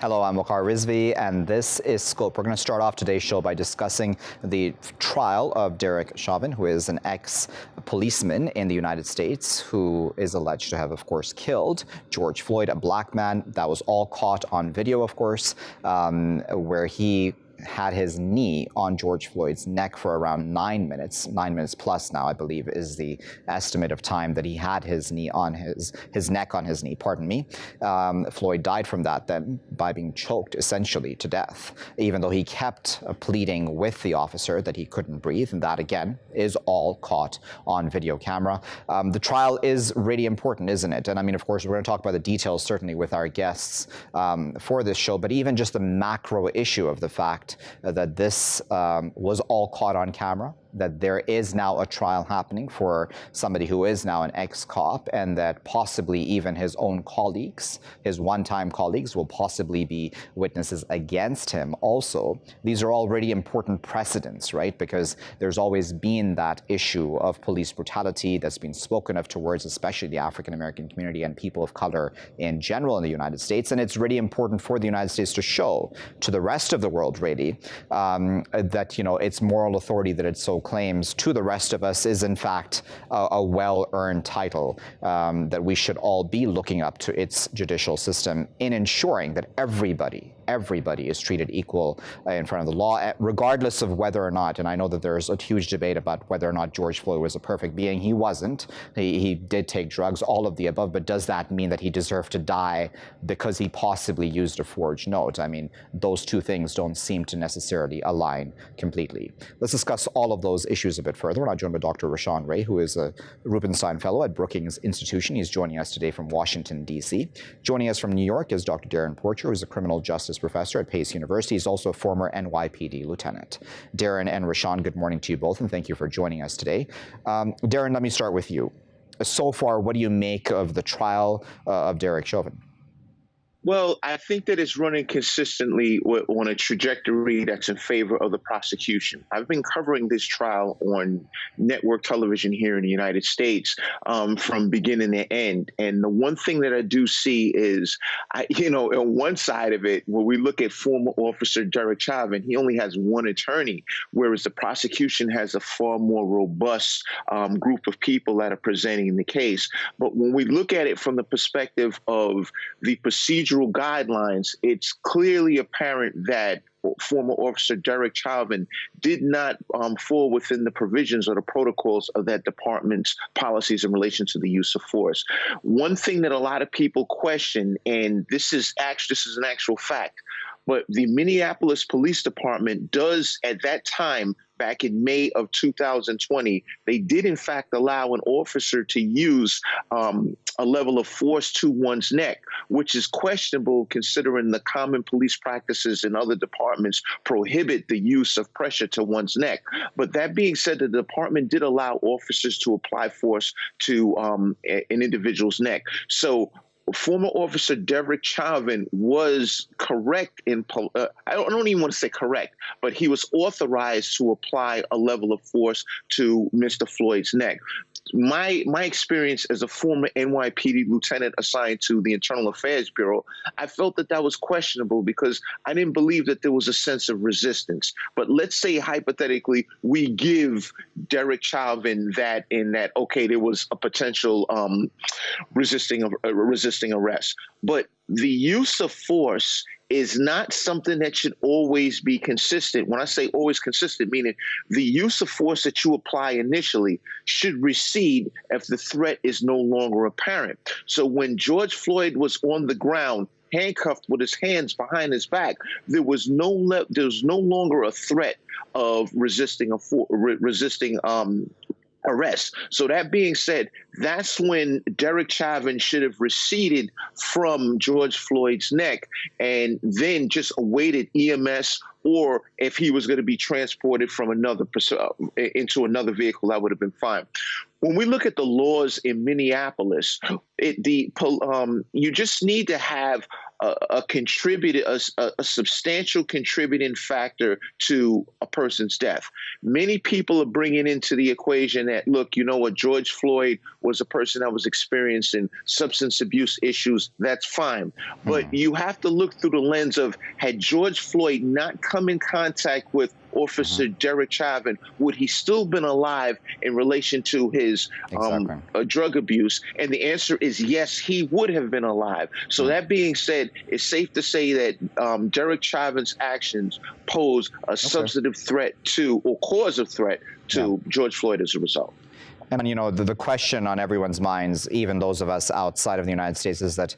Hello, I'm Waqar Rizvi, and this is Scope. We're going to start off today's show by discussing the trial of Derek Chauvin, who is an ex-policeman in the United States who is alleged to have, of course, killed George Floyd, a black man. That was all caught on video, of course, where he had his knee on George Floyd's neck for around 9 minutes. 9 minutes plus now, I believe, is the estimate of time that he had his knee on his neck on his knee, pardon me. Floyd died from that then by being choked essentially to death, even though he kept pleading with the officer that he couldn't breathe, and that again is all caught on video camera. The trial is really important, isn't it? And I mean, of course, we're going to talk about the details certainly with our guests for this show, but even just the macro issue of the fact that this was all caught on camera, that there is now a trial happening for somebody who is now an ex-cop, and that possibly even his own colleagues, his one-time colleagues, will possibly be witnesses against him also. These are all really important precedents, right? Because there's always been that issue of police brutality that's been spoken of towards especially the African-American community and people of color in general in the United States. And it's really important for the United States to show to the rest of the world, really, that, you know, its moral authority that it so claims to the rest of us is in fact a well-earned title that we should all be looking up to its judicial system in ensuring that everybody is treated equal in front of the law, regardless of whether or not, and I know that there's a huge debate about whether or not George Floyd was a perfect being. He wasn't. He did take drugs, all of the above, but does that mean that he deserved to die because he possibly used a forged note? I mean, those two things don't seem to necessarily align completely. Let's discuss all of those issues a bit further. We're now joined by Dr. Rashawn, who is a Rubenstein Fellow at Brookings Institution. He's joining us today from Washington, D.C. Joining us from New York is Dr. Darrin Porcher, who is a criminal justice professor at Pace University. He's also a former NYPD lieutenant. Darrin and Rashawn, good morning to you both, and thank you for joining us today. Darrin, let me start with you. So far, what do you make of the trial of Derek Chauvin? Well, I think that it's running consistently on a trajectory that's in favor of the prosecution. I've been covering this trial on network television here in the United States from beginning to end. And the one thing that I do see is, on one side of it, when we look at former officer Derek Chauvin, he only has one attorney, whereas the prosecution has a far more robust group of people that are presenting the case. But when we look at it from the perspective of the procedural guidelines, it's clearly apparent that former officer Derek Chauvin did not fall within the provisions or the protocols of that department's policies in relation to the use of force. One thing that a lot of people question, and this is an actual fact, but the Minneapolis Police Department does, at that time, back in May of 2020, they did in fact allow an officer to use a level of force to one's neck, which is questionable considering the common police practices in other departments prohibit the use of pressure to one's neck. But that being said, the department did allow officers to apply force to an individual's neck. So former officer Derek Chauvin was correct in, I don't even want to say correct, but he was authorized to apply a level of force to Mr. Floyd's neck. My experience as a former NYPD lieutenant assigned to the Internal Affairs Bureau, I felt that was questionable because I didn't believe that there was a sense of resistance. But let's say hypothetically we give Derek Chauvin that okay, there was a potential resisting arrest, but the use of force is not something that should always be consistent. When I say always consistent, meaning the use of force that you apply initially should recede if the threat is no longer apparent. So when George Floyd was on the ground, handcuffed with his hands behind his back, there was no longer a threat of resisting arrest. So that being said, that's when Derek Chauvin should have receded from George Floyd's neck and then just awaited EMS, or if he was going to be transported from into another vehicle, that would have been fine. When we look at the laws in Minneapolis, you just need to have a substantial contributing factor to a person's death. Many people are bringing into the equation that, look, you know what, George Floyd was a person that was experiencing substance abuse issues. That's fine. But you have to look through the lens of, had George Floyd not come in contact with Officer Derek Chauvin, would he still been alive in relation to his drug abuse? And the answer is yes, he would have been alive. So that being said, it's safe to say that Derek Chauvin's actions pose a substantive threat to, or cause of threat to, George Floyd as a result. And, you know, the question on everyone's minds, even those of us outside of the United States, is that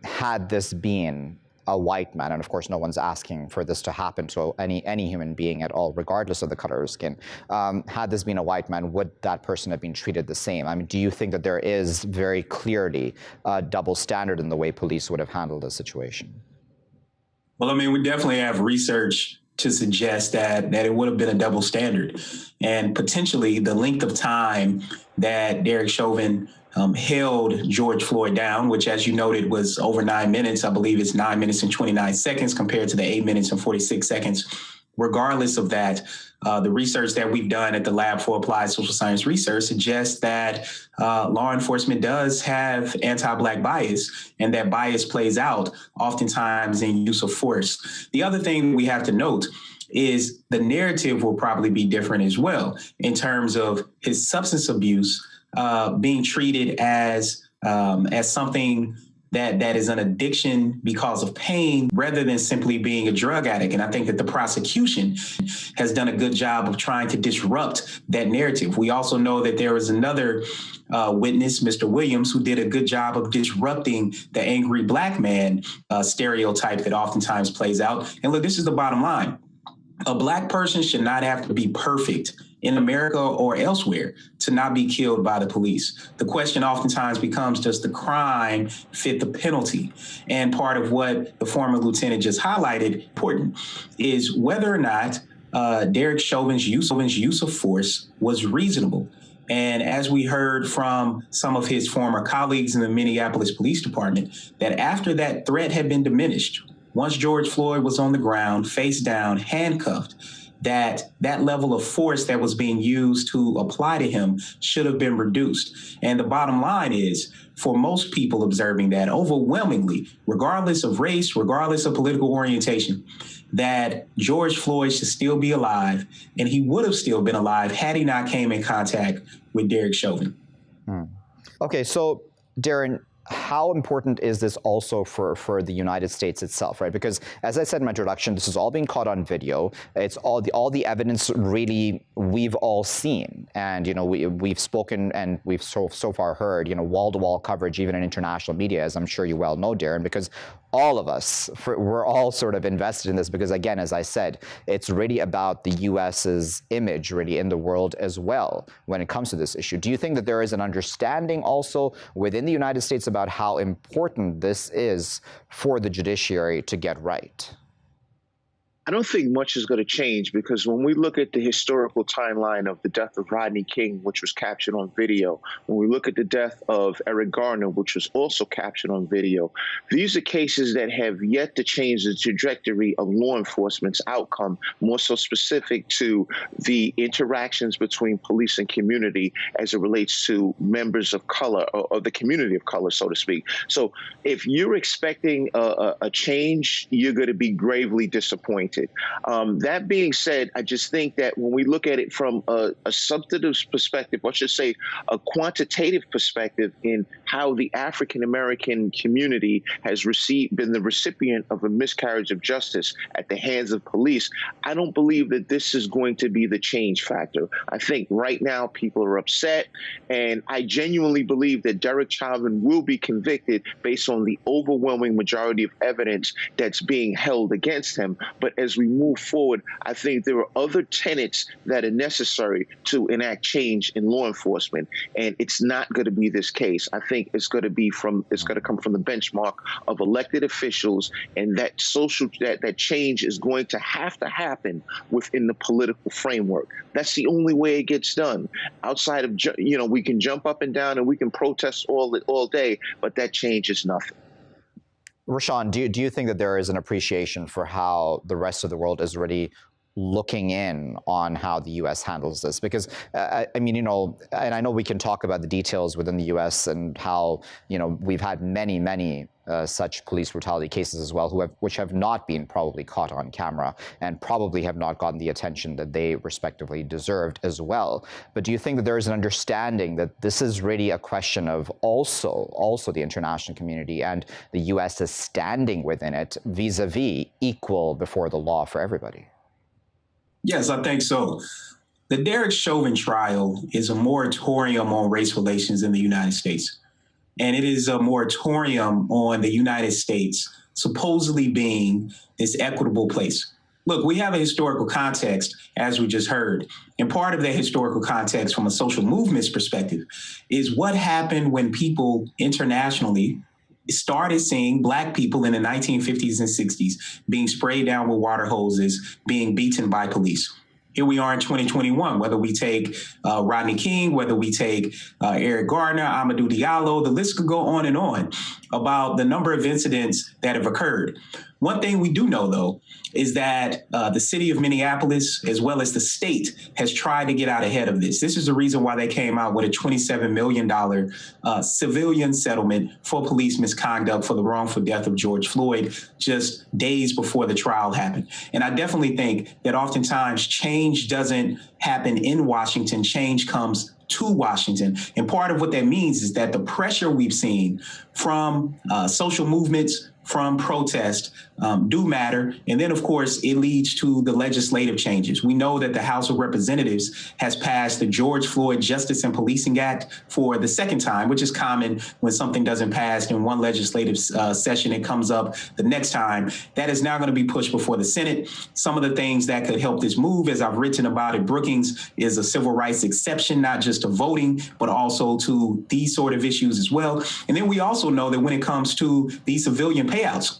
had this been a white man, and of course no one's asking for this to happen to any human being at all, regardless of the color of skin, had this been a white man, would that person have been treated the same? I mean, do you think that there is very clearly a double standard in the way police would have handled the situation? Well, I mean, we definitely have research to suggest that it would have been a double standard. And potentially the length of time that Derek Chauvin held George Floyd down, which, as you noted, was over 9 minutes. I believe it's 9 minutes and 29 seconds compared to the 8 minutes and 46 seconds. Regardless of that, the research that we've done at the Lab for Applied Social Science Research suggests that law enforcement does have anti-Black bias, and that bias plays out oftentimes in use of force. The other thing we have to note is the narrative will probably be different as well in terms of his substance abuse being treated as something that is an addiction because of pain rather than simply being a drug addict. And I think that the prosecution has done a good job of trying to disrupt that narrative. We also know that there was another witness, Mr. Williams, who did a good job of disrupting the angry Black man stereotype that oftentimes plays out. And look, this is the bottom line. A Black person should not have to be perfect in America or elsewhere to not be killed by the police. The question oftentimes becomes, does the crime fit the penalty? And part of what the former lieutenant just highlighted, important, is whether or not Derek Chauvin's use of force was reasonable. And as we heard from some of his former colleagues in the Minneapolis Police Department, that after that threat had been diminished, once George Floyd was on the ground, face down, handcuffed, that level of force that was being used to apply to him should have been reduced. And the bottom line is, for most people observing that, overwhelmingly, regardless of race, regardless of political orientation, that George Floyd should still be alive, and he would have still been alive had he not came in contact with Derek Chauvin. Okay, so Darrin, how important is this also for the United States itself, right? Because as I said in my introduction, this is all being caught on video. It's all the evidence really we've all seen, and you know we've spoken and we've so far heard wall-to-wall coverage even in international media, as I'm sure you well know, Darrin, because all of us, we're all sort of invested in this because, again, as I said, it's really about the U.S.'s image really in the world as well when it comes to this issue. Do you think that there is an understanding also within the United States about how important this is for the judiciary to get right? I don't think much is going to change, because when we look at the historical timeline of the death of Rodney King, which was captured on video, when we look at the death of Eric Garner, which was also captured on video, these are cases that have yet to change the trajectory of law enforcement's outcome, more so specific to the interactions between police and community as it relates to members of color, or the community of color, so to speak. So if you're expecting a change, you're going to be gravely disappointed. That being said, I just think that when we look at it from a substantive perspective, or I should say a quantitative perspective, in how the African-American community has been the recipient of a miscarriage of justice at the hands of police, I don't believe that this is going to be the change factor. I think right now people are upset, and I genuinely believe that Derek Chauvin will be convicted based on the overwhelming majority of evidence that's being held against him. But as we move forward, I think there are other tenets that are necessary to enact change in law enforcement, and it's not going to be this case. I think it's going to come from the benchmark of elected officials, and that change is going to happen within the political framework. That's the only way it gets done. Outside of we can jump up and down and we can protest all day, but that change is nothing. Rashawn, do you think that there is an appreciation for how the rest of the world is really looking in on how the U.S. handles this? Because, I mean, you know, and I know we can talk about the details within the U.S. and how, you know, we've had many such police brutality cases as well, which have not been probably caught on camera and probably have not gotten the attention that they respectively deserved as well. But do you think that there is an understanding that this is really a question of also the international community and the U.S. is standing within it vis-a-vis equal before the law for everybody? Yes, I think so. The Derek Chauvin trial is a moratorium on race relations in the United States. And it is a moratorium on the United States supposedly being this equitable place. Look, we have a historical context, as we just heard. And part of that historical context from a social movements perspective is what happened when people internationally started seeing Black people in the 1950s and 60s being sprayed down with water hoses, being beaten by police. Here we are in 2021, whether we take Rodney King, whether we take Eric Garner, Amadou Diallo, the list could go on and on about the number of incidents that have occurred. One thing we do know, though, is that the city of Minneapolis, as well as the state, has tried to get out ahead of this. This is the reason why they came out with a $27 million civilian settlement for police misconduct for the wrongful death of George Floyd just days before the trial happened. And I definitely think that oftentimes change doesn't happen in Washington, change comes to Washington. And part of what that means is that the pressure we've seen from social movements, from protest do matter. And then, of course, it leads to the legislative changes. We know that the House of Representatives has passed the George Floyd Justice and Policing Act for the second time, which is common when something doesn't pass in one legislative session, it comes up the next time. That is now going to be pushed before the Senate. Some of the things that could help this move, as I've written about it, Brookings is a civil rights exception, not just to voting, but also to these sort of issues as well. And then we also know that when it comes to these civilian payouts,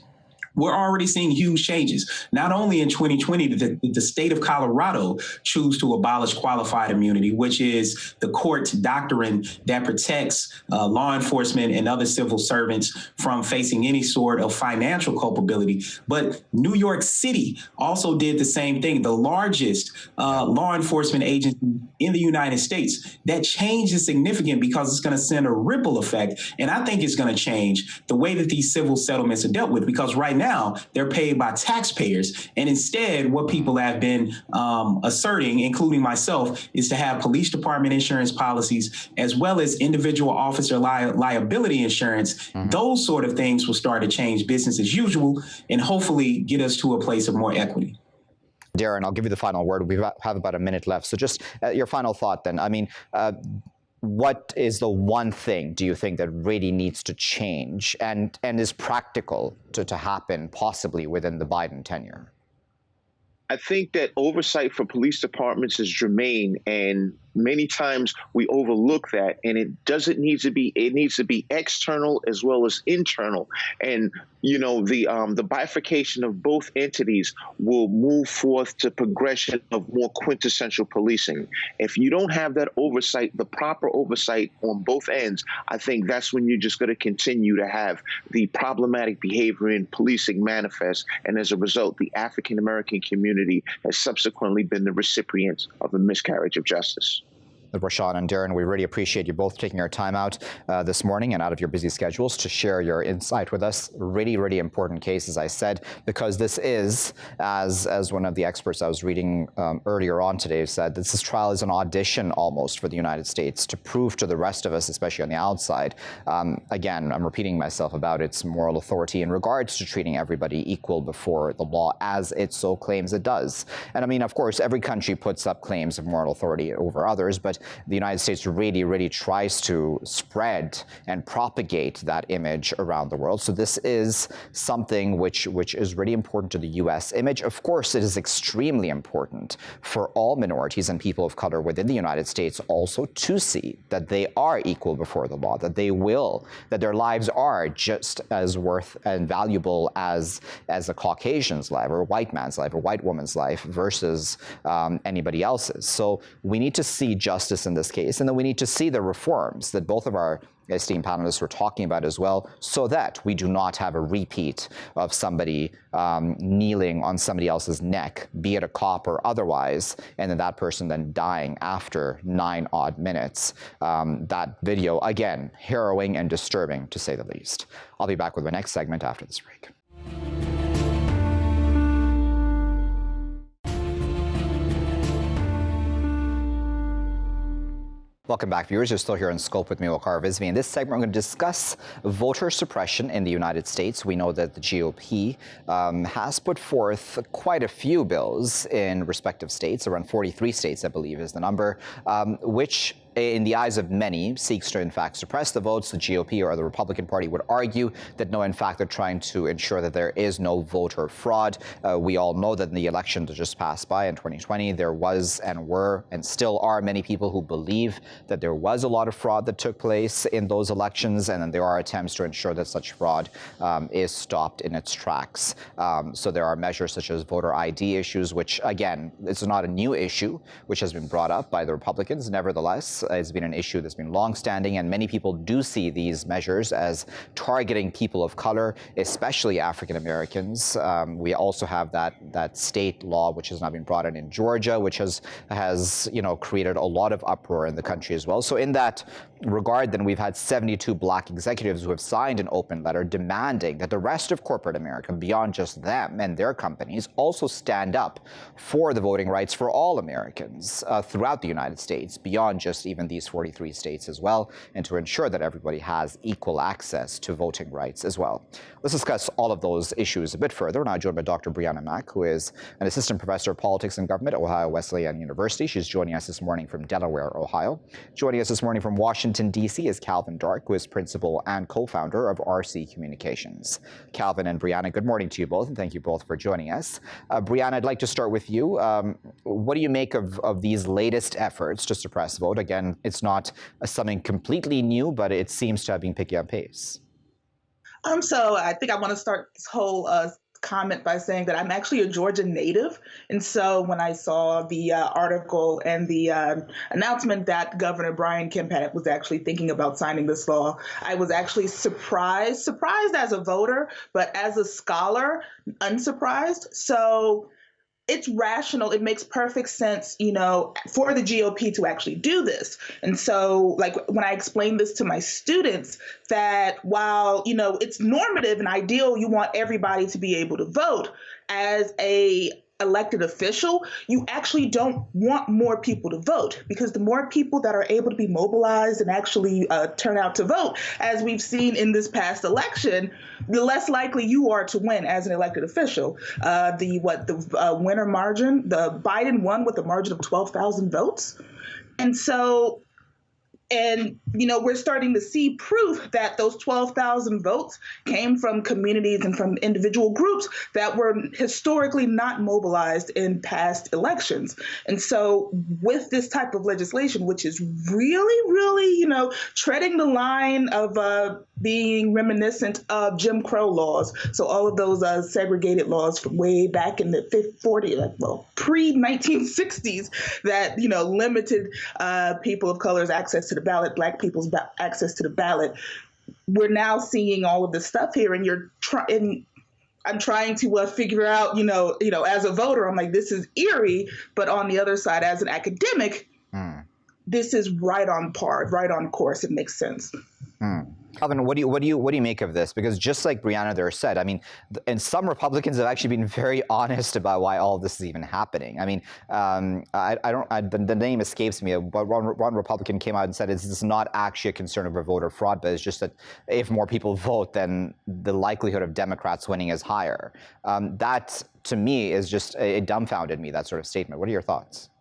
we're already seeing huge changes. Not only in 2020 did the state of Colorado choose to abolish qualified immunity, which is the court doctrine that protects law enforcement and other civil servants from facing any sort of financial culpability. But New York City also did the same thing, the largest law enforcement agency in the United States. That change is significant because it's going to send a ripple effect. And I think it's going to change the way that these civil settlements are dealt with, because right now, they're paid by taxpayers. And instead, what people have been asserting, including myself, is to have police department insurance policies, as well as individual officer liability insurance. Mm-hmm. Those sort of things will start to change business as usual and hopefully get us to a place of more equity. Darrin, I'll give you the final word. We have about a minute left. So just your final thought then. I mean, what is the one thing, do you think, that really needs to change and is practical to happen possibly within the Biden tenure? I think that oversight for police departments is germane, and many times we overlook that, and it needs to be external as well as internal. And you know, the bifurcation of both entities will move forth to progression of more quintessential policing. If you don't have that oversight, the proper oversight on both ends, I think that's when you're just going to continue to have the problematic behavior in policing manifest, and as a result, the African American community has subsequently been the recipient of a miscarriage of justice. Rashawn and Darrin, we really appreciate you both taking your time out this morning and out of your busy schedules to share your insight with us. Really important case, as I said, because this is, as one of the experts I was reading earlier on today said, this trial is an audition almost for the United States to prove to the rest of us, especially on the outside, again, I'm repeating myself, about its moral authority in regards to treating everybody equal before the law, as it so claims it does. And I mean, of course, every country puts up claims of moral authority over others, but the United States really tries to spread and propagate that image around the world. So this is something which is really important to the U.S. image. Of course, it is extremely important for all minorities and people of color within the United States also to see that they are equal before the law, that their lives are just as worth and valuable as a Caucasian's life or a white man's life or a white woman's life versus anybody else's. So we need to see justice justice in this case, and then we need to see the reforms that both of our esteemed panelists were talking about as well, so that we do not have a repeat of somebody kneeling on somebody else's neck, be it a cop or otherwise, and then that person then dying after 9 odd minutes. That video, again, harrowing and disturbing, to say the least. I'll be back with my next segment after this break. Welcome back, viewers. You're still here in Scope with me, Waqar Rizvi. In this segment, we're going to discuss voter suppression in the United States. We know that the GOP has put forth quite a few bills in respective states, around 43 states, I believe is the number, which in the eyes of many, seeks to, in fact, suppress the votes. The GOP or the Republican Party would argue that, no, in fact, they're trying to ensure that there is no voter fraud. We all know that in the election that just passed by in 2020, there was and were and still are many people who believe that there was a lot of fraud that took place in those elections, and then there are attempts to ensure that such fraud is stopped in its tracks. So there are measures such as voter ID issues, which, again, it's not a new issue, which has been brought up by the Republicans. Nevertheless, it's been an issue that's been longstanding, and many people do see these measures as targeting people of color, especially African Americans. We also have that state law, which has now been brought in Georgia, which has created a lot of uproar in the country as well. So in that regard, then, we've had 72 black executives who have signed an open letter demanding that the rest of corporate America, beyond just them and their companies, also stand up for the voting rights for all Americans throughout the United States, beyond just even these 43 states as well, and to ensure that everybody has equal access to voting rights as well. Let's discuss all of those issues a bit further. We're now joined by Dr. Brianna Mack, who is an assistant professor of politics and government at Ohio Wesleyan University. She's joining us this morning from Delaware, Ohio. Joining us this morning from Washington, D.C. is Calvin Dark, who is principal and co-founder of RC Communications. Calvin and Brianna, good morning to you both, and thank you both for joining us. Brianna, I'd like to start with you. What do you make of these latest efforts to suppress vote? Again, it's not something completely new, but it seems to have been picking up pace. So I think I want to start this whole comment by saying that I'm actually a Georgia native. And so when I saw the article and the announcement that Governor Brian Kemp was actually thinking about signing this law, I was actually surprised as a voter, but as a scholar, unsurprised. So it's rational. It makes perfect sense, for the GOP to actually do this. And so, like, when I explain this to my students, that while, it's normative and ideal, you want everybody to be able to vote, as a elected official, you actually don't want more people to vote, because the more people that are able to be mobilized and actually turn out to vote, as we've seen in this past election, the less likely you are to win as an elected official. The winner margin, the Biden won with a margin of 12,000 votes. And so, we're starting to see proof that those 12,000 votes came from communities and from individual groups that were historically not mobilized in past elections. And so with this type of legislation, which is really, really, treading the line of being reminiscent of Jim Crow laws. So all of those segregated laws from way back in the pre-1960s that, limited people of color's access to the ballot, Black people's access to the ballot. We're now seeing all of this stuff here, and I'm trying to figure out, as a voter, I'm like, this is eerie, but on the other side, as an academic, this is right on par, right on course. It makes sense. Calvin, what do you make of this? Because just like Brianna there said, I mean, and some Republicans have actually been very honest about why all of this is even happening. I mean, the name escapes me, but one Republican came out and said it's not actually a concern over voter fraud, but it's just that if more people vote, then the likelihood of Democrats winning is higher. That, to me, is just, it dumbfounded me, that sort of statement. What are your thoughts?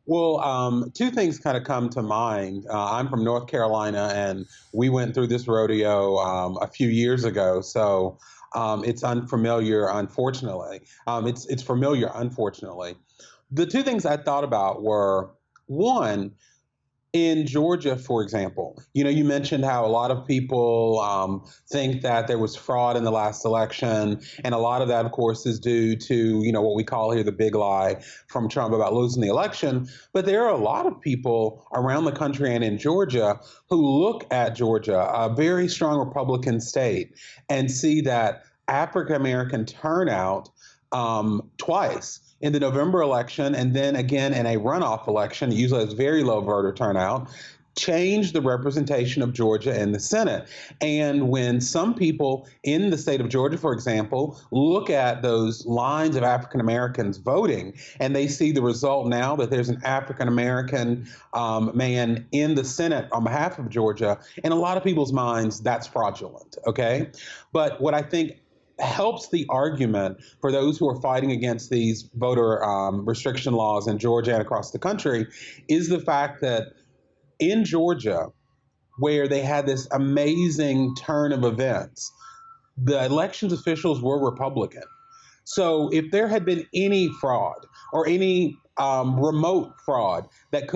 Well, two things kind of come to mind. I'm from North Carolina, and we went through this rodeo a few years ago, so it's unfamiliar, unfortunately. It's familiar, unfortunately. The two things I thought about were, one, In Georgia, for example, you mentioned how a lot of people think that there was fraud in the last election. And a lot of that, of course, is due to, what we call here the big lie from Trump about losing the election. But there are a lot of people around the country and in Georgia who look at Georgia, a very strong Republican state, and see that African American turnout twice in the November election and then again in a runoff election, usually has very low voter turnout, changed the representation of Georgia in the Senate. And when some people in the state of Georgia, for example, look at those lines of African Americans voting and they see the result now that there's an African American man in the Senate on behalf of Georgia, in a lot of people's minds, that's fraudulent, okay? But what I think helps the argument for those who are fighting against these voter restriction laws in Georgia and across the country is the fact that in Georgia, where they had this amazing turn of events, the elections officials were Republican. So if there had been any fraud or any remote fraud that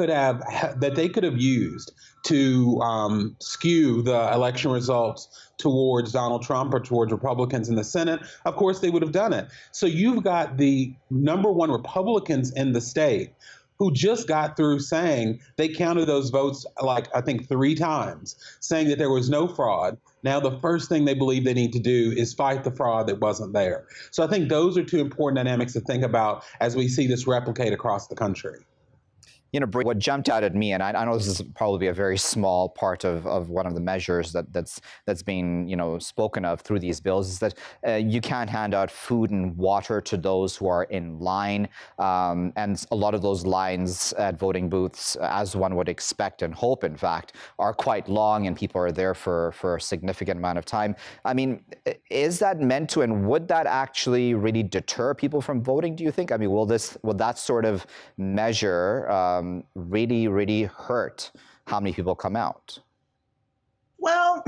they could have used to skew the election results towards Donald Trump or towards Republicans in the Senate, of course they would have done it. So you've got the number one Republicans in the state who just got through saying they counted those votes, like I think 3 times, saying that there was no fraud. Now the first thing they believe they need to do is fight the fraud that wasn't there. So I think those are 2 important dynamics to think about as we see this replicate across the country. What jumped out at me, and I know this is probably a very small part of one of the measures that's being spoken of through these bills, is that you can't hand out food and water to those who are in line, and a lot of those lines at voting booths, as one would expect and hope, in fact, are quite long, and people are there for a significant amount of time. I mean, is that meant to, and would that actually really deter people from voting, do you think? I mean, will that sort of measure really hurt how many people come out? Well,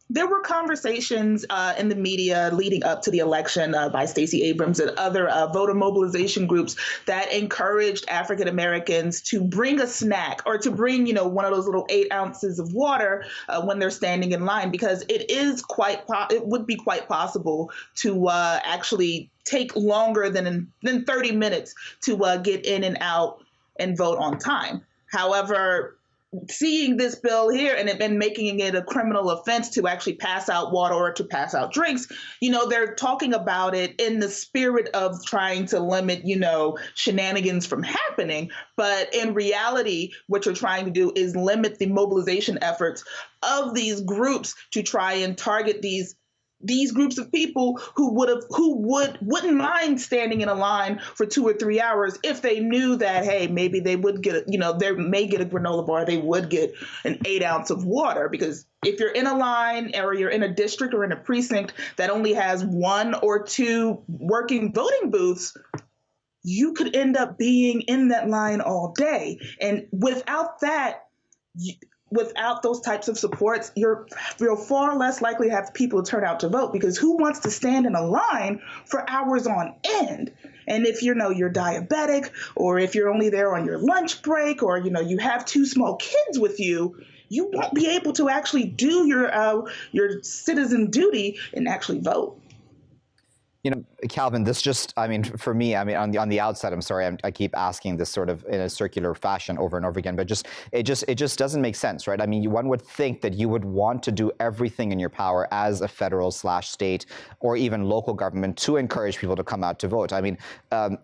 there were conversations in the media leading up to the election by Stacey Abrams and other voter mobilization groups that encouraged African Americans to bring a snack or to bring, one of those little 8 ounces of water when they're standing in line, because it would be quite possible to actually take longer than 30 minutes to get in and out and vote on time. However, seeing this bill here and making it a criminal offense to actually pass out water or to pass out drinks, they're talking about it in the spirit of trying to limit, shenanigans from happening. But in reality, what you're trying to do is limit the mobilization efforts of these groups to try and target these groups of people who wouldn't mind standing in a line for 2 or 3 hours if they knew that, hey, maybe they would get they may get a granola bar, they would get an 8 ounce of water. Because if you're in a line or you're in a district or in a precinct that only has 1 or 2 working voting booths, you could end up being in that line all day. And without that, without those types of supports, you're far less likely to have people turn out to vote, because who wants to stand in a line for hours on end? And if you're diabetic, or if you're only there on your lunch break, or you have 2 small kids with you, you won't be able to actually do your citizen duty and actually vote. Calvin, this just, for me, on the outside, I'm sorry, I keep asking this sort of in a circular fashion over and over again, but it just doesn't make sense, right? I mean, one would think that you would want to do everything in your power as a federal/state or even local government to encourage people to come out to vote. I mean,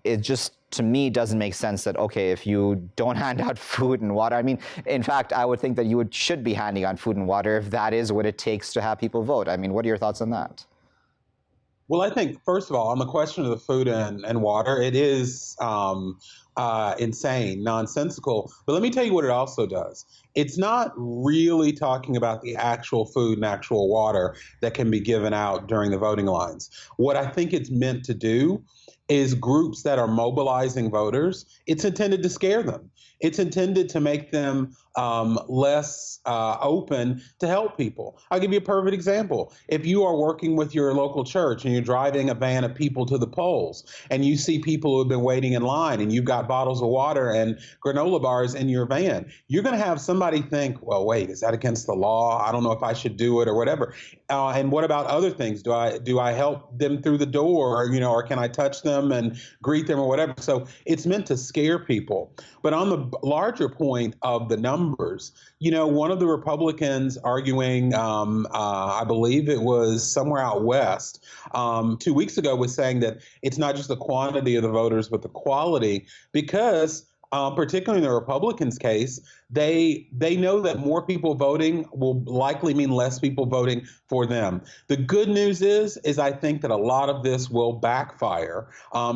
it just, to me, doesn't make sense that, okay, if you don't hand out food and water, in fact, I would think that you should be handing out food and water if that is what it takes to have people vote. I mean, what are your thoughts on that? Well, I think, first of all, on the question of the food and water, it is insane, nonsensical. But let me tell you what it also does. It's not really talking about the actual food and actual water that can be given out during the voting lines. What I think it's meant to do is groups that are mobilizing voters, it's intended to scare them. It's intended to make them less open to help people. I'll give you a perfect example. If you are working with your local church and you're driving a van of people to the polls and you see people who have been waiting in line and you've got bottles of water and granola bars in your van, you're going to have somebody think, well, wait, is that against the law? I don't know if I should do it or whatever. And what about other things? Do I help them through the door, or can I touch them and greet them or whatever? So it's meant to scare people. But on the larger point of the numbers, one of the Republicans arguing, I believe it was somewhere out west, 2 weeks ago, was saying that it's not just the quantity of the voters, but the quality, because particularly in the Republicans' case, they know that more people voting will likely mean less people voting for them. The good news is I think that a lot of this will backfire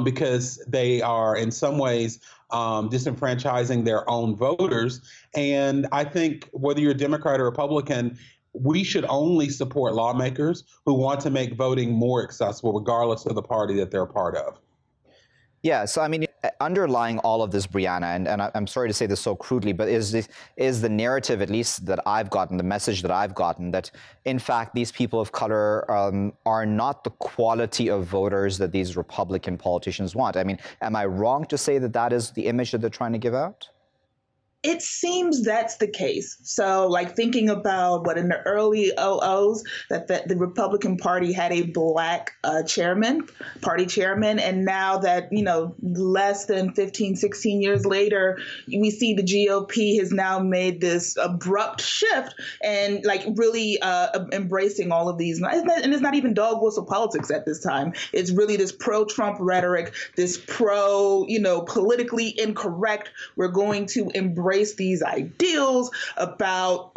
because they are in some ways disenfranchising their own voters. And I think whether you're a Democrat or Republican, we should only support lawmakers who want to make voting more accessible, regardless of the party that they're a part of. Yeah, so I mean, underlying all of this, Brianna, and I'm sorry to say this so crudely, but is the narrative, at least that I've gotten, the message that I've gotten, that in fact these people of color are not the quality of voters that these Republican politicians want? I mean, am I wrong to say that that is the image that they're trying to give out? It seems that's the case. So, like, thinking about what in the early 00s, that the Republican Party had a black party chairman. And now that, less than 15, 16 years later, we see the GOP has now made this abrupt shift and really embracing all of these. And it's not even dog whistle politics at this time. It's really this pro-Trump rhetoric, this politically incorrect. We're going to embrace these ideals about,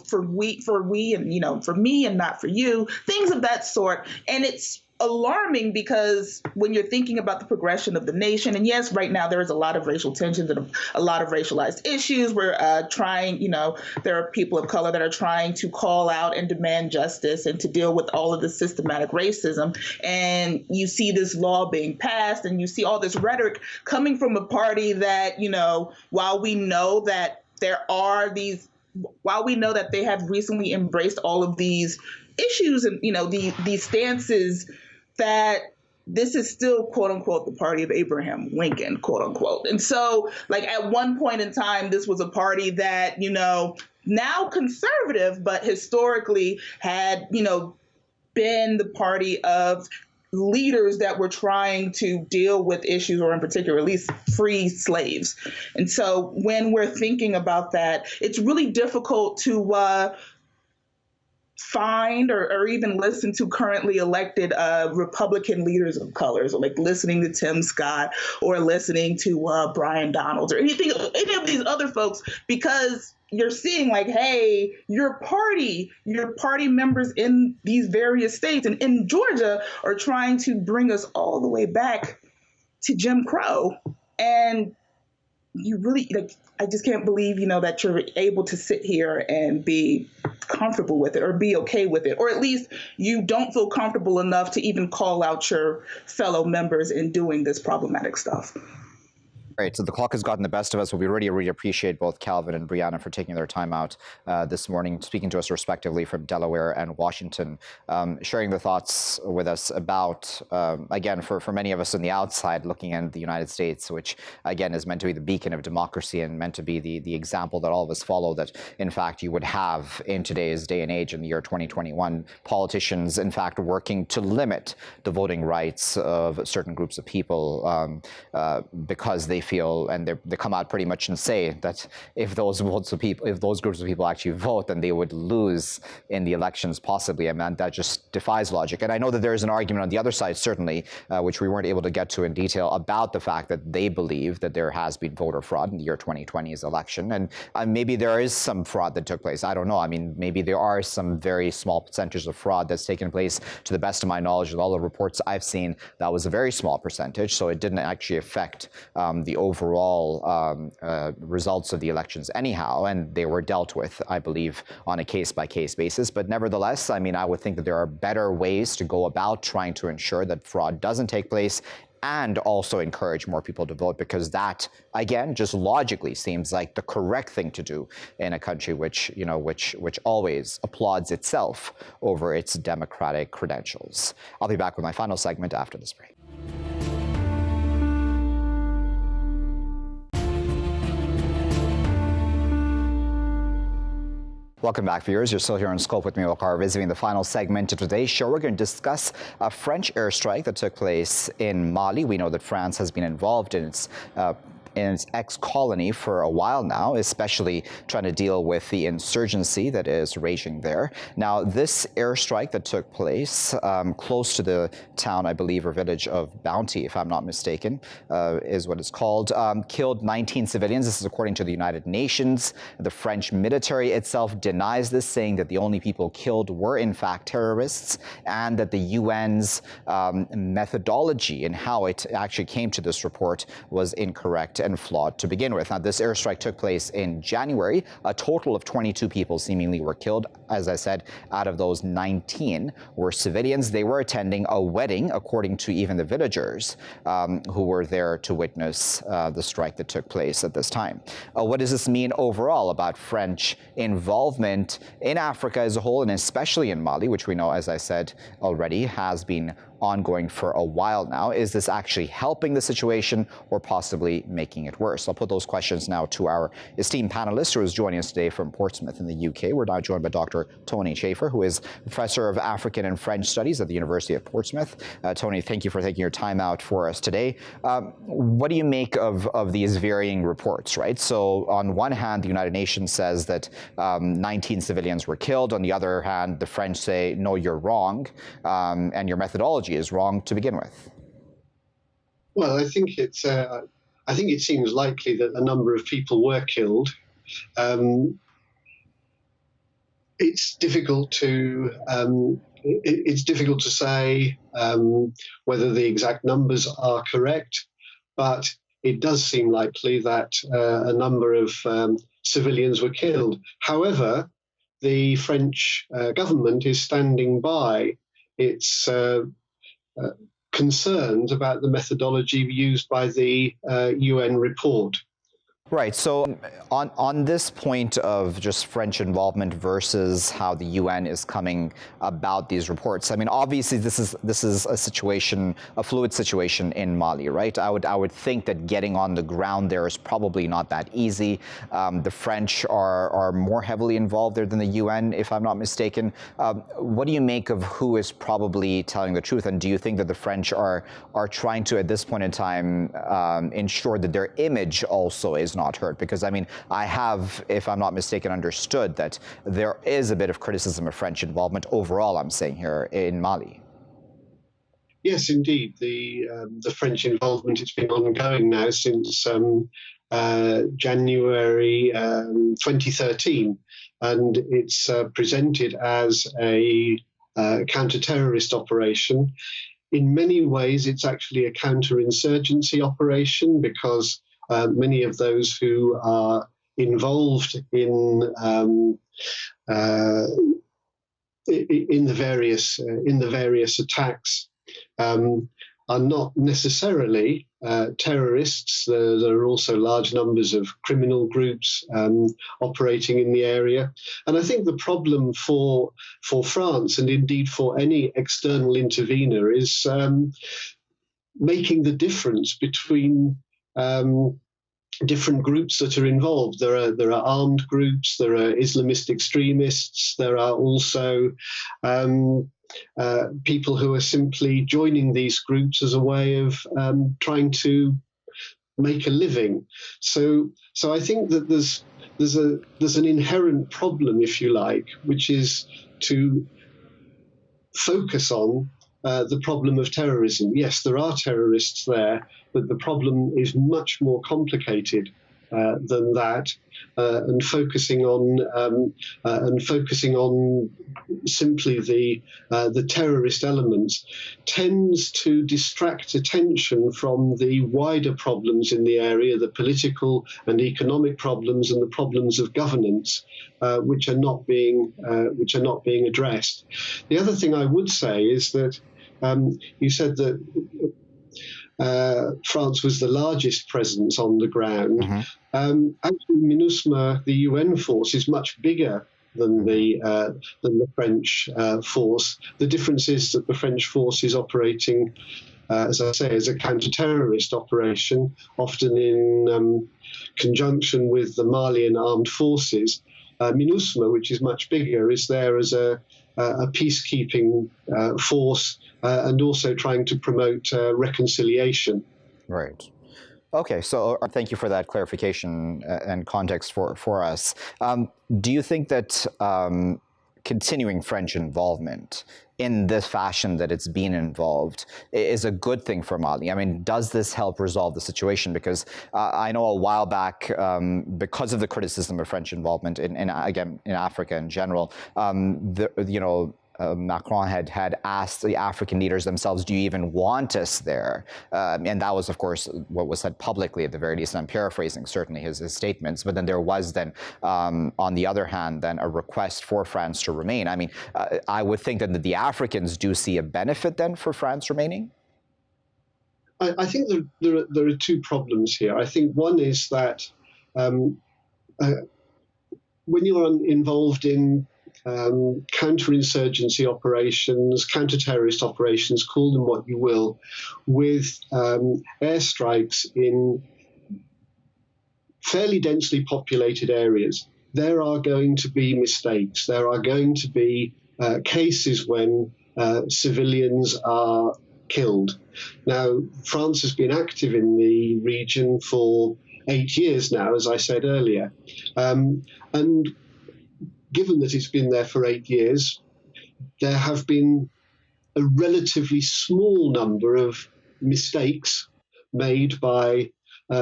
for we and, for me and not for you, things of that sort. And it's alarming because when you're thinking about the progression of the nation, and yes, right now there is a lot of racial tensions and a lot of racialized issues. We're there are people of color that are trying to call out and demand justice and to deal with all of the systematic racism. And you see this law being passed and you see all this rhetoric coming from a party that, while we know that they have recently embraced all of these issues and, these stances, that this is still, quote unquote, the party of Abraham Lincoln, quote unquote. And so, at one point in time, this was a party that, now conservative, but historically had, been the party of leaders that were trying to deal with issues, or in particular, at least free slaves. And so when we're thinking about that, it's really difficult to find or even listen to currently elected Republican leaders of color, so listening to Tim Scott or listening to Brian Donalds or any of these other folks, because you're seeing hey, your party members in these various states and in Georgia are trying to bring us all the way back to Jim Crow. And you really, I just can't believe, that you're able to sit here and be comfortable with it or be okay with it, or at least you don't feel comfortable enough to even call out your fellow members in doing this problematic stuff. Right, so the clock has gotten the best of us, but we really, really appreciate both Calvin and Brianna for taking their time out this morning, speaking to us respectively from Delaware and Washington, sharing their thoughts with us about, again, for many of us on the outside looking at the United States, which, again, is meant to be the beacon of democracy and meant to be the example that all of us follow, that, in fact, you would have in today's day and age, in the year 2021, politicians, in fact, working to limit the voting rights of certain groups of people because they feel, and they come out pretty much and say that if those groups of people actually vote, then they would lose in the elections possibly. I mean, that just defies logic. And I know that there is an argument on the other side, certainly, which we weren't able to get to in detail, about the fact that they believe that there has been voter fraud in the year 2020's election. And maybe there is some fraud that took place. I don't know. I mean, maybe there are some very small percentages of fraud that's taken place. To the best of my knowledge, with all the reports I've seen, that was a very small percentage. So it didn't actually affect the overall results of the elections anyhow, and they were dealt with, I believe, on a case-by-case basis. But nevertheless, I mean, I would think that there are better ways to go about trying to ensure that fraud doesn't take place and also encourage more people to vote, because that, again, just logically seems like the correct thing to do in a country which always applauds itself over its democratic credentials. I'll be back with my final segment after this break. Welcome back, viewers. You're still here on Scope with me, Waqar Rizvi. In the final segment of today's show, we're going to discuss a French airstrike that took place in Mali. We know that France has been involved in its ex-colony for a while now, especially trying to deal with the insurgency that is raging there. Now, this airstrike that took place close to the town, I believe, or village of Bounty, if I'm not mistaken, is what it's called, killed 19 civilians. This is according to the United Nations. The French military itself denies this, saying that the only people killed were, in fact, terrorists, and that the UN's methodology in how it actually came to this report was incorrect and flawed to begin with. Now, this airstrike took place in January. A total of 22 people seemingly were killed. As I said, out of those, 19 were civilians. They were attending a wedding, according to even the villagers who were there to witness the strike that took place at this time. What does this mean overall about French involvement in Africa as a whole, and especially in Mali, which we know, as I said already, has been ongoing for a while now? Is this actually helping the situation or possibly making it worse? I'll put those questions now to our esteemed panelist who is joining us today from Portsmouth in the UK. We're now joined by Dr. Tony Chafer, who is Professor of African and French Studies at the University of Portsmouth. Tony, thank you for taking your time out for us today. What do you make of these varying reports, right? So on one hand, the United Nations says that 19 civilians were killed. On the other hand, the French say, no, you're wrong, and your methodology is wrong to begin with. Well, I think it seems likely that a number of people were killed. It's difficult to say whether the exact numbers are correct, but it does seem likely that a number of civilians were killed. However, the French government is standing by its concerns about the methodology used by the UN report. Right. So on this point of just French involvement versus how the UN is coming about these reports, I mean, obviously this is a situation, a fluid situation in Mali, right? I would think that getting on the ground there is probably not that easy. The French are more heavily involved there than the UN, if I'm not mistaken. What do you make of who is probably telling the truth? And do you think that the French are trying to, at this point in time, ensure that their image also is not hurt? Because, I mean, I have, if I'm not mistaken, understood that there is a bit of criticism of French involvement overall, I'm saying here, in Mali. Yes, indeed. The French involvement, it's been ongoing now since January 2013, and it's presented as a counter-terrorist operation. In many ways, it's actually a counter-insurgency operation, because many of those who are involved in the various attacks are not necessarily terrorists. There are also large numbers of criminal groups operating in the area. And I think the problem for France, and indeed for any external intervener, is making the difference between different groups that are involved. There are armed groups, there are Islamist extremists, there are also people who are simply joining these groups as a way of trying to make a living. So I think that there's an inherent problem, if you like, which is to focus on the problem of terrorism. Yes, there are terrorists there, but the problem is much more complicated than that, and focusing on simply the terrorist elements tends to distract attention from the wider problems in the area, the political and economic problems and the problems of governance, which are not being addressed. The other thing I would say is that you said that France was the largest presence on the ground. Mm-hmm. Actually, MINUSMA, the UN force, is much bigger than the French force. The difference is that the French force is operating, as I say, as a counter-terrorist operation, often in conjunction with the Malian armed forces. MINUSMA, which is much bigger, is there as a peacekeeping force and also trying to promote reconciliation. Right. Okay, so thank you for that clarification and context for us. Do you think that continuing French involvement in this fashion that it's been involved is a good thing for Mali? I mean, does this help resolve the situation? Because I know a while back, because of the criticism of French involvement in Africa in general, Macron had asked the African leaders themselves, do you even want us there? And that was, of course, what was said publicly at the very least. And I'm paraphrasing certainly his statements. But then there was then, on the other hand, then a request for France to remain. I mean, I would think that the Africans do see a benefit then for France remaining? I think there are two problems here. I think one is that when you're involved in counterinsurgency operations, counter-terrorist operations, call them what you will, with airstrikes in fairly densely populated areas, there are going to be mistakes. There are going to be cases when civilians are killed. Now, France has been active in the region for 8 years now, as I said earlier. And given that it's been there for 8 years, there have been a relatively small number of mistakes made by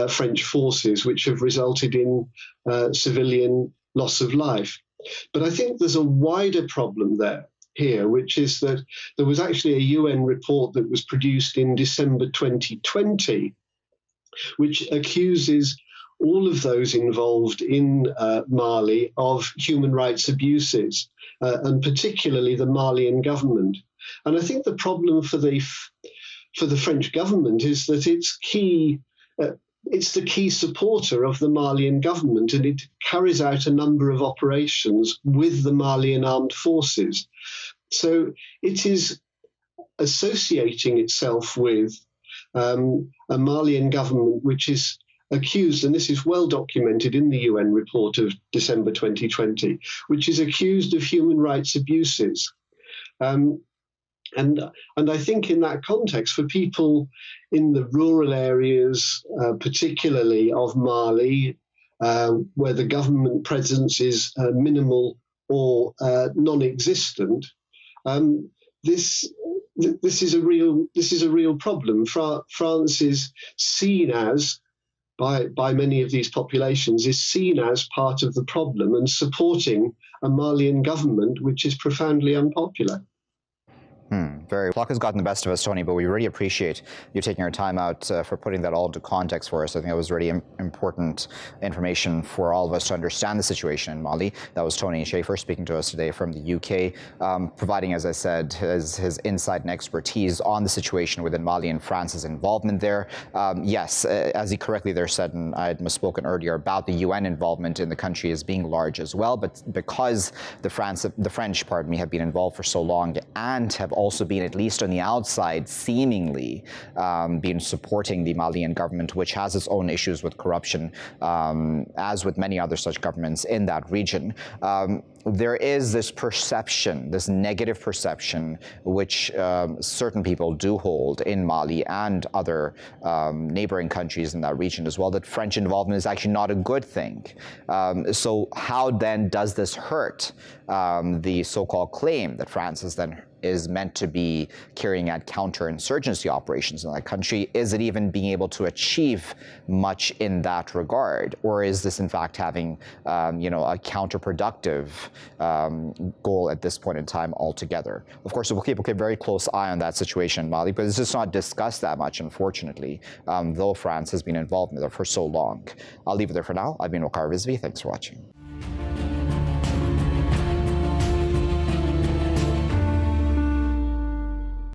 French forces, which have resulted in civilian loss of life. But I think there's a wider problem here, which is that there was actually a UN report that was produced in December 2020, which accuses all of those involved in Mali of human rights abuses, and particularly the Malian government. And I think the problem for the French government is that it's the key supporter of the Malian government, and it carries out a number of operations with the Malian armed forces. So it is associating itself with a Malian government which is accused, and this is well documented in the UN report of December 2020, which is accused of human rights abuses. And I think in that context, for people in the rural areas, particularly of Mali, where the government presence is minimal or non-existent, this is a real problem. France is seen as, by many of these populations, is seen as part of the problem and supporting a Malian government which is profoundly unpopular. Very. Clock has gotten the best of us, Tony, but we really appreciate you taking your time out for putting that all into context for us. I think that was really important information for all of us to understand the situation in Mali. That was Tony Chafer speaking to us today from the UK, providing, as I said, his insight and expertise on the situation within Mali and France's involvement there. Yes, as he correctly there said, and I had misspoken earlier about the UN involvement in the country as being large as well, but because the French, have been involved for so long and have also been, at least on the outside, seemingly been supporting the Malian government, which has its own issues with corruption, as with many other such governments in that region. There is this perception, this negative perception, which certain people do hold in Mali and other neighboring countries in that region as well, that French involvement is actually not a good thing. So how then does this hurt the so-called claim that France is meant to be carrying out counterinsurgency operations in that country? Is it even being able to achieve much in that regard? Or is this in fact having a counterproductive goal at this point in time altogether? Of course, we'll keep a very close eye on that situation in Mali, but it's just not discussed that much, unfortunately, though France has been involved in it for so long. I'll leave it there for now. I've been Waqar Rizvi. Thanks for watching.